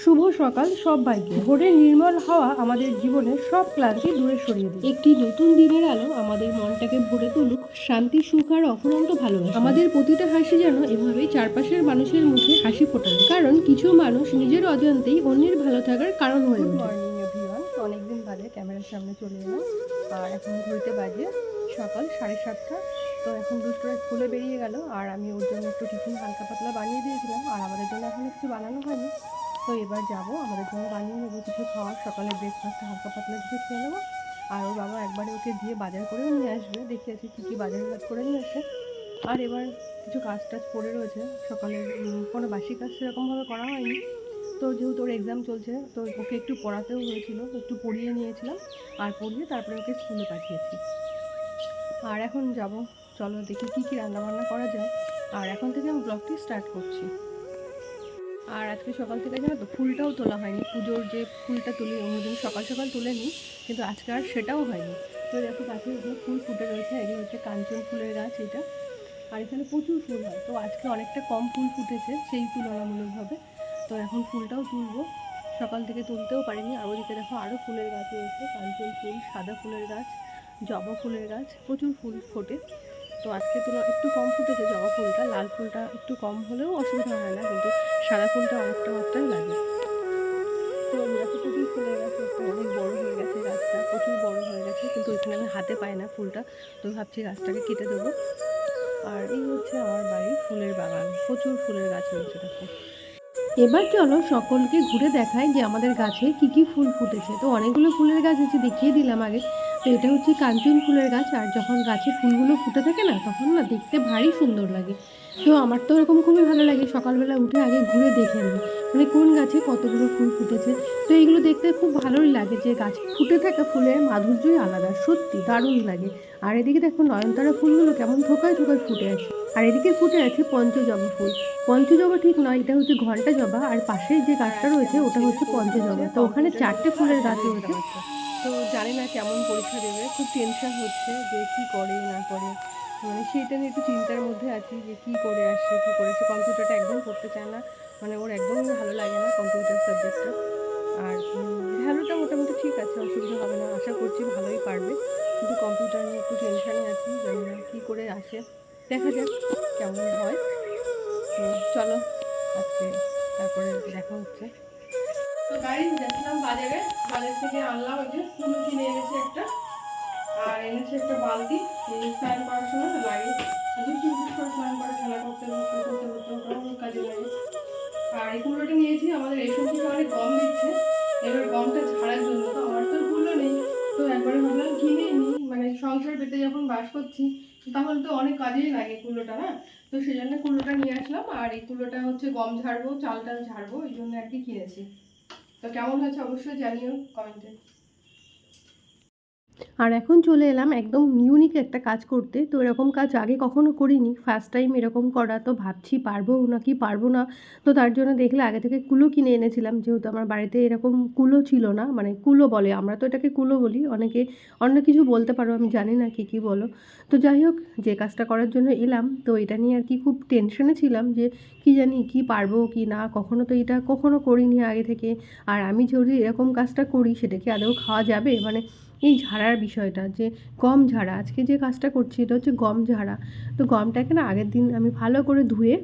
শুভ সকাল সবাইকে। ভোরের নির্মল হাওয়া আমাদের জীবনের সব ক্লান্তি দূরে সরিয়ে দেয়। একটি নতুন দিনের আলো আমাদের মনটাকে ভরে তুলুক শান্তি, সুখ আর অফুরন্ত ভালোবাসা। আমাদের প্রতিটা হাসি যেন এভাবেই চারপাশের মানুষের মুখে হাসি ফোটাবে, কারণ কিছু মানুষ নিজের অজান্তেই অন্যের ভালো থাকার কারণ হয়ে ওঠে। মর্নিং এভরিওয়ান, অনেকদিন বাদে ক্যামেরার সামনে চলে এলাম। আর এখন ঘুরতে বাজে সকাল 7:30। তো এখন দুষ্টরা স্কুলে বেরিয়ে গেল, আর আমি ওর জন্য একটু টিফিন হালকা পাতলা বানিয়ে দিয়েছিলাম, আর আমাদের জন্য এখন কিছু বানানো হয়নি। তো এবার যাব, আমাদের জন্য বানিয়ে নেবো কিছু খাওয়ার, সকালে ব্রেকফাস্টে হালকা পাতলা কিছু খেয়ে নেবো। আর ওর বাবা একবারে ওকে দিয়ে বাজার করেও নিয়ে আসবে, দেখে আছি কী কী বাজার করে নিয়ে আসে। আর এবার কিছু কাজ টাজ পড়ে রয়েছে সকালের, কোনো বাসি কাজ সেরকমভাবে করা হয়নি। তো যেহেতু ওর এক্সাম চলছে, তো ওকে একটু পড়াতেও হয়েছিল, একটু পড়িয়ে নিয়েছিলাম, আর পড়িয়ে তারপরে ওকে স্কুলে পাঠিয়েছি। আর এখন যাব, চলো দেখি কী কী রান্নাবান্না করা যায়। আর এখন থেকে আমি ব্লগটি স্টার্ট করছি। আর আজকে সকাল থেকে জানো তো ফুলটাও তোলা হয়নি, পুজোর যে ফুলটা তুলি অন্যদিন সকাল সকাল তুলে নিই, কিন্তু আজকে আর সেটাও হয়নি। তো দেখো গাছে এগুলো ফুল ফুটে রয়েছে, এগুলো হচ্ছে কাঞ্চন ফুলের গাছ এটা। আর এখানে প্রচুর ফুল হয়, তো আজকে অনেকটা কম ফুল ফুটেছে সেই তুলনামূলকভাবে। তো এখন ফুলটাও তুলবো, সকাল থেকে তুলতেও পারিনি। আর ওদিকে দেখো আরও ফুলের গাছ রয়েছে, কাঞ্চন ফুল, সাদা ফুলের গাছ, জবা ফুলের গাছ, প্রচুর ফুল ফোটে। তো আজকে একটু কম ফুটেছে জবা ফুলটা, লাল ফুলটা একটু কম হলেও অসুবিধা হয় না, কিন্তু সাদা ফুলটা অনেকটা মাত্রায় লাগে। তো দেখো প্রচুর ফুলের গাছ, একটা অনেক বড় হয়ে গেছে গাছটা, প্রচুর বড় হয়ে গেছে, কিন্তু ওইখানে আমি হাতে পাই না ফুলটা, তো ভাবছি গাছটাকে কেটে দেবো। আর এই হচ্ছে আমার বাড়ির ফুলের বাগান, প্রচুর ফুলের গাছ রয়েছে দেখো। এবার চলো সকলকে ঘুরে দেখাই যে আমাদের গাছে কি কি ফুল ফুটেছে। তো অনেকগুলো ফুলের গাছ আছে, দেখিয়ে দিলাম আগে। তো এটা হচ্ছে কাঞ্চন ফুলের গাছ, আর যখন গাছে ফুলগুলো ফুটে থাকে না, তখন না দেখতে ভারী সুন্দর লাগে। তো আমার তো এরকম খুবই ভালো লাগে সকালবেলা উঠে আগে ঘুরে দেখে নিই, মানে কোন গাছে কতগুলো ফুল ফুটেছে। তো এইগুলো দেখতে খুব ভালোই লাগে, যে গাছে ফুটে থাকা ফুলের মাধুর্যই আলাদা, সত্যি দারুণ লাগে। আর এদিকে দেখো নয়নতারা ফুলগুলো কেমন থোকায় থোকায় ফুটে আছে। আর এদিকে ফুটে আছে পঞ্চজবা ফুল। পঞ্চজবা ঠিক নয়, এটা হচ্ছে ঘন্টা জবা, আর পাশের যে গাছটা রয়েছে ওটা হচ্ছে পঞ্চজবা। তো ওখানে 4টে ফুলের গাছ রয়েছে। তো জানি না কেমন পরীক্ষা দেবে, খুব টেনশন হচ্ছে যে কি করে না করে, মানে সেইটা নিয়ে একটু চিন্তার মধ্যে আছি যে কি করে আসছে কী করেছে। কম্পিউটারটা একদম পড়তে চায় না, মানে ওর একদমই ভালো লাগে না কম্পিউটার সাবজেক্টটা। আর ভ্যালুটা মোটামুটি ঠিক আছে, অসুবিধা হবে না, আশা করছি ভালোই পারবে। কিন্তু কম্পিউটার নিয়ে একটু টেনশানে আছি, জানি না কী করে আসে, দেখা যাক কেমন হয়। তো চলো আজকে তারপরে দেখা হচ্ছে। তো গাড়ি যাচ্ছিলাম বাজারে, বাজার থেকে আনলাম ওই যে কুলো কিনে এনেছে একটা, আর এনেছে একটা বালতি, স্নান করার সময় লাগে, স্নান করা, খেলা করতে করতে করতে করতে ওটাও কাজে লাগে। আর এই কুলোটা নিয়েছি, আমাদের রেশন থেকে অনেক গম দিচ্ছে, এবার গমটা ঝাড়ার জন্য। তো আমার তো কুলো নেই, তো একবারে ভাবলাম কিনে নিই, মানে সংসার পেতে যখন বাস করছি তাহলে তো অনেক কাজেই লাগে কুলোটা, না? তো সেই জন্য কুলোটা নিয়ে আসলাম। আর এই কুলোটা হচ্ছে গম ঝাড়বো, চাল টাল ঝাড়বো, এই জন্য আর কি কিনেছি। তো কেমন হয়েছে অবশ্যই জানিও কমেন্টে। আর এখন চলে এলাম একদম ইউনিক একটা কাজ করতে। তো এরকম কাজ আগে কখনো করিনি, ফার্স্ট টাইম এরকম করা। তো ভাবছি পারবো নাকি পারবো না। তো তার জন্য দেখলে আগে থেকে কুলো কিনে এনেছিলাম, যেহেতু আমার বাড়িতে এরকম কুলো ছিল না, মানে কুলো বলে, আমরা তো এটাকে কুলো বলি, অনেকে অন্য কিছু বলতে পারো, আমি জানি না কী কী বলো। তো যাই হোক, যে কাজটা করার জন্য এলাম, তো এটা নিয়ে আর কি খুব টেনশনে ছিলাম যে কি জানি কি পারবো কি না, কখনো তো এটা কখনো করিনি আগে থেকে। আর আমি যদি এরকম কাজটা করি সেটা কি আদৌ খাওয়া যাবে, মানে এই ঝাড়ার বিষয়টা, যে গম ঝাড়া, আজকে যে কাজটা করছি এটা হচ্ছে গম ঝাড়া। তো গমটাকে না আগের দিন আমি ভালো করে ধুয়ে,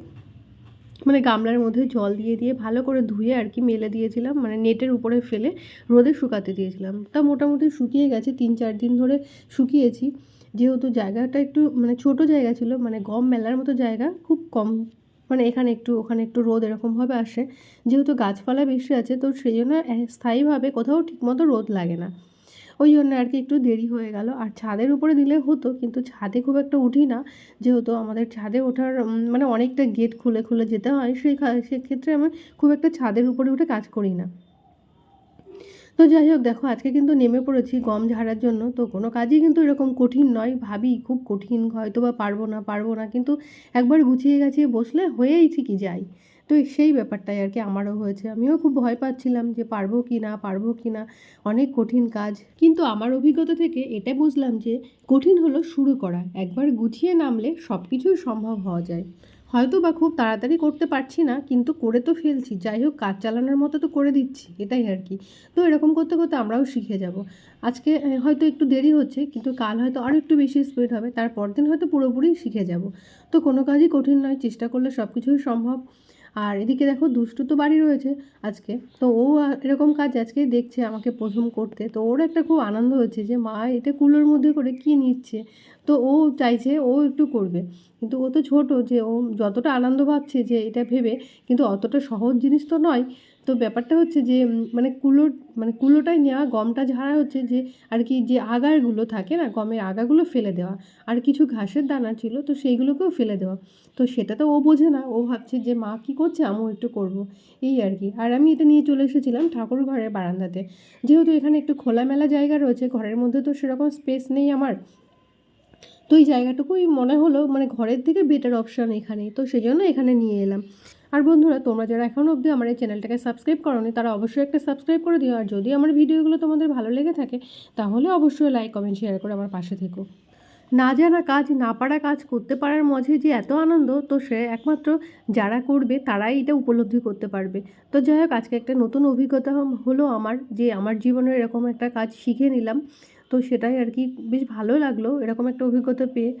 মানে গামলার মধ্যে জল দিয়ে দিয়ে ভালো করে ধুয়ে আর কি মেলে দিয়েছিলাম, মানে নেটের উপরে ফেলে রোদে শুকাতে দিয়েছিলাম। তা মোটামুটি শুকিয়ে গেছে, 3-4 দিন ধরে শুকিয়েছি। যেহেতু জায়গাটা একটু মানে ছোটো জায়গা ছিল, মানে গম মেলার মতো জায়গা খুব কম, মানে এখানে একটু ওখানে একটু রোদ এরকমভাবে আসে। যেহেতু গাছপালা বেশি আছে, তো সেই জন্য স্থায়ীভাবে কোথাও ঠিকমতো রোদ লাগে না, ওই জন্য আর কি একটু দেরি হয়ে গেল। আর ছাদের উপরে দিলে হতো, কিন্তু ছাদে খুব একটা উঠি না, যেহেতু আমাদের ছাদে ওঠার মানে অনেকটা গেট খুলে খুলে যেতে হয়, সেক্ষেত্রে আমি খুব একটা ছাদের উপরে উঠে কাজ করি না। তো যাই হোক, দেখো আজকে কিন্তু নেমে পড়েছি গম ঝাড়ার জন্য। তো কোনো কাজই কিন্তু এরকম কঠিন নয়, ভাবি খুব কঠিন, হয়তো বা পারবো না পারবো না, কিন্তু একবার গুছিয়ে গাছিয়ে বসলে হয়েই ঠিকই যায়। তো সেই ব্যাপারটাই আর কি আমারও হয়েছে, আমিও খুব ভয় পাচ্ছিলাম যে পারবো কি না পারবো কি না, অনেক কঠিন কাজ। কিন্তু আমার অভিজ্ঞতা থেকে এটা বুঝলাম যে কঠিন হলো শুরু করা, একবার গুছিয়ে নামলে সব কিছুই সম্ভব হওয়া যায়। হয়তো বা খুব তাড়াতাড়ি করতে পারছি না, কিন্তু করে তো ফেলছি। যাই হোক, কাজ চালানোর মতো তো করে দিচ্ছি, এটাই আর কি। তো এরকম করতে করতে আমরাও শিখে যাব। আজকে হয়তো একটু দেরি হচ্ছে, কিন্তু কাল হয়তো আরও একটু বেশি স্পিড হবে, তারপর দিন হয়তো পুরোপুরি শিখে যাব। তো কোনো কাজই কঠিন নয়, চেষ্টা করলে সব কিছুই সম্ভব। আর এদিকে দেখো, দুষ্টু তো বাড়ি রয়েছে আজকে। তো ও এরকম কাজ আজকেই দেখছে আমাকে প্রথম করতে। তো ওর একটা খুব আনন্দ হচ্ছে যে মা এটা কুলোর মধ্যে করে কী নিচ্ছে। তো ও চাইছে ও একটু করবে। কিন্তু ও তো ছোটো, যে ও যতটা আনন্দ পাচ্ছে যে এটা ভেবে, কিন্তু অতটা সহজ জিনিস তো নয়। তো ব্যাপারটা হচ্ছে যে কুলোটায় নেওয়া গমটা ঝাড়া হচ্ছে যে আর কি, যে আগারগুলো থাকে না, গমের আগাগুলো ফেলে দেওয়া। আর কিছু ঘাসের দানা ছিল, তো সেইগুলোকেও ফেলে দেওয়া। তো সেটা তো ও বোঝে না, ও ভাবছে যে মা কী করছে, আমিও একটু করব, এই আর কি। আর আমি এটা নিয়ে চলে এসেছিলাম ঠাকুর ঘরের বারান্দাতে। যেহেতু এখানে একটু খোলামেলা জায়গা রয়েছে, ঘরের মধ্যে তো সেরকম স্পেস নেই আমার। তো এই জায়গাটুকুই মনে হলো মানে ঘরের থেকে বেটার অপশান এখানেই, তো সেজন্য এখানে নিয়ে এলাম। আর বন্ধুরা, তোমরা যারা এখনও অবধি আমার এই চ্যানেলটাকে সাবস্ক্রাইব করোনি, তারা অবশ্যই একটা সাবস্ক্রাইব করে দিও। আর যদি আমার ভিডিওগুলো তোমাদের ভালো লেগে থাকে, তাহলে অবশ্যই লাইক, কমেন্ট, শেয়ার করে আমার পাশে থেকো। না জানা কাজ, না পারা কাজ করতে পারার মাঝে যে এত আনন্দ, তো সে একমাত্র যারা করবে তারাই এটা উপলব্ধি করতে পারবে। তো যাই হোক, আজকে একটা নতুন অভিজ্ঞতা হলো আমার, যে আমার জীবনে এরকম একটা কাজ শিখে নিলাম। তো সেটাই আর কি, বেশ ভালো লাগলো এরকম একটা অভিজ্ঞতা পেয়ে।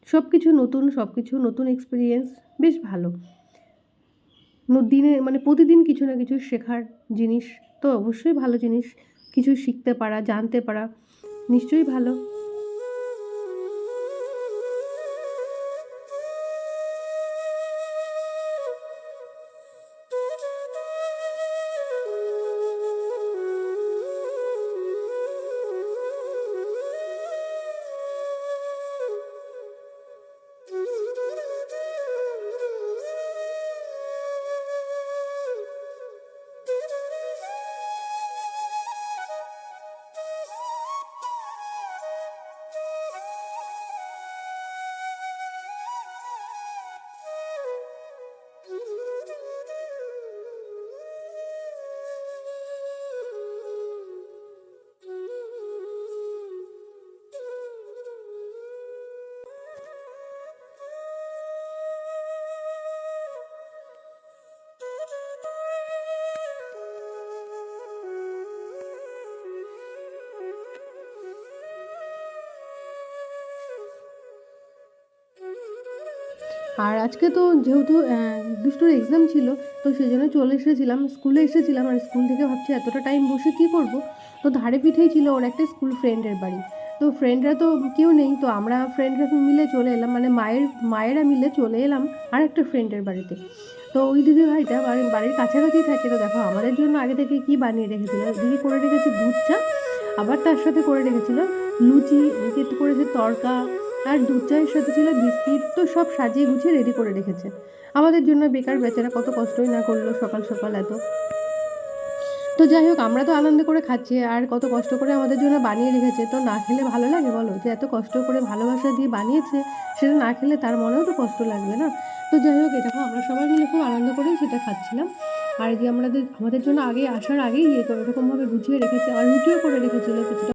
সব কিছু নতুন এক্সপিরিয়েন্স, বেশ ভালো। দিনে মানে প্রতিদিন কিছু না কিছু শেখার জিনিস, তো অবশ্যই ভালো জিনিস। কিছু শিখতে পারা, জানতে পারা, নিশ্চয়ই ভালো। আর আজকে তো যেহেতু দুষ্টুর এক্সাম ছিল, তো সেই জন্য চলে এসেছিলাম, স্কুলে এসেছিলাম। আর স্কুল থেকে ভাবছি এতটা টাইম বসে কী করব। তো ধারে পিঠেই ছিল ওর একটা স্কুল ফ্রেন্ডের বাড়ি। তো ফ্রেন্ডরা তো কেউ নেই, তো আমরা ফ্রেন্ডরা মিলে চলে এলাম, মানে মায়েরা মিলে চলে এলাম আর একটা ফ্রেন্ডের বাড়িতে। তো ওই দিদি ভাইটা বাড়ির কাছাকাছি থাকে। তো দেখো, আমাদের জন্য আগে থেকে কী বানিয়ে রেখেছিল, দিদি করে রেখেছে দুধ চা, আবার তার সাথে করে রেখেছিল লুচি, এদিকে করেছে তড়কা, আর দুধ চায়ের সাথে ছিল বিস্কিট। তো সব সাজিয়ে গুছিয়ে রেডি করে রেখেছে আমাদের জন্য। বেকার বেচারা কত কষ্টই না করলো সকাল সকাল এত। তো যাই হোক, আমরা তো আনন্দ করে খাচ্ছি, আর কত কষ্ট করে আমাদের জন্য বানিয়ে রেখেছে। তো না খেলে ভালো লাগে বলো, যে এত কষ্ট করে ভালোবাসা দিয়ে বানিয়েছে, সেটা না খেলে তার মনেও তো কষ্ট লাগবে না। তো যাই হোক, এটা আমরা সবাই মিলে খুব আনন্দ করেই সেটা খাচ্ছিলাম। আর যে আমাদের জন্য আগে আসার আগেই এরকমভাবে গুছিয়ে রেখেছে, আর রুটিও করে রেখেছিল কিছুটা।